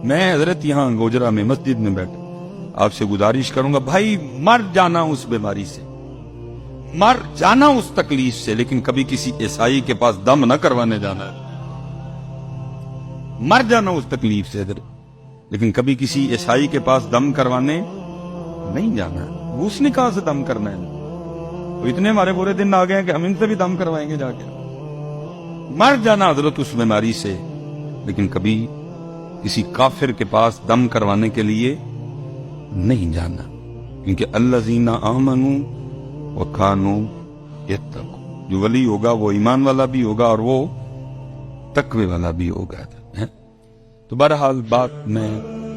میں حضرت یہاں گوجرا میں مسجد میں بیٹھا آپ سے گزارش کروں گا بھائی مر جانا اس بیماری سے، مر جانا اس تکلیف سے، لیکن کبھی کسی عیسائی کے پاس دم نہ کروانے جانا ہے۔ مر جانا اس تکلیف سے حضرت، لیکن کبھی کسی عیسائی کے پاس دم کروانے نہیں جانا ہے۔ وہ اس نے کہا سے دم کرنا ہے، تو اتنے ہمارے برے دن آ گئے ہیں کہ ہم ان سے بھی دم کروائیں گے جا کے۔ مر جانا حضرت اس بیماری سے، لیکن کبھی کسی کافر کے پاس دم کروانے کے لیے نہیں جانا، کیونکہ الذین آمنوا وکانوا یتقون، جو ولی ہوگا وہ ایمان والا بھی ہوگا اور وہ تقوی والا بھی ہوگا۔ تو بہرحال بات میں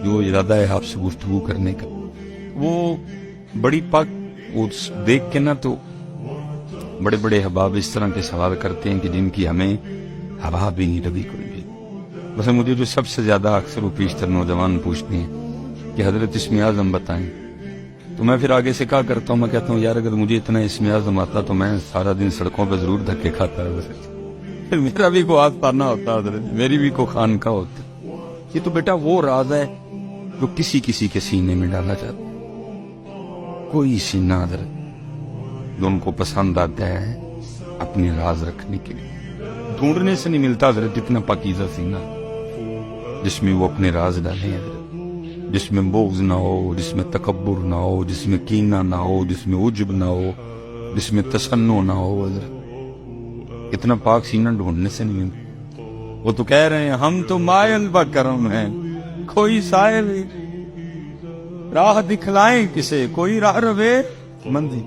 جو ارادہ ہے آپ سے گفتگو کرنے کا وہ بڑی پاک، وہ دیکھ کے نا تو بڑے بڑے احباب اس طرح کے سوال کرتے ہیں کہ جن کی ہمیں ہوا بھی نہیں لگی کوئی بھی۔ بس مجھے جو سب سے زیادہ اکثر و پیشتر نوجوان پوچھتے ہیں کہ حضرت اسم اعظم بتائیں، تو میں پھر آگے سے کہا کرتا ہوں، میں کہتا ہوں یار اگر مجھے اتنا اسم اعظم آتا تو میں سارا دن سڑکوں پہ ضرور دھکے کھاتا ہے، پھر میرا بھی کوئی آستانہ ہوتا حضرت، میری بھی کوئی خانقاہ ہوتی۔ یہ تو بیٹا وہ راز ہے جو کسی کسی کے سینے میں ڈالا جاتا ہے، کوئی سینہ حضرت جو ان کو پسند آتا ہے اپنے راز رکھنے کے لیے، ڈھونڈنے سے نہیں ملتا حضرت جتنا پاکیزہ سینہ جس میں وہ اپنے راز ڈالیں حضرت، جس میں بغض نہ ہو، جس میں تکبر نہ ہو، جس میں کینہ نہ ہو، جس میں عجب نہ ہو، جس میں تسنع نہ ہو حضرت، اتنا پاک سینہ ڈھونڈنے سے نہیں ملتا۔ وہ تو کہہ رہے ہیں ہم تو مائل بکرم ہیں، کوئی صاحب راہ دکھلائیں کسے، کوئی راہ روے منزل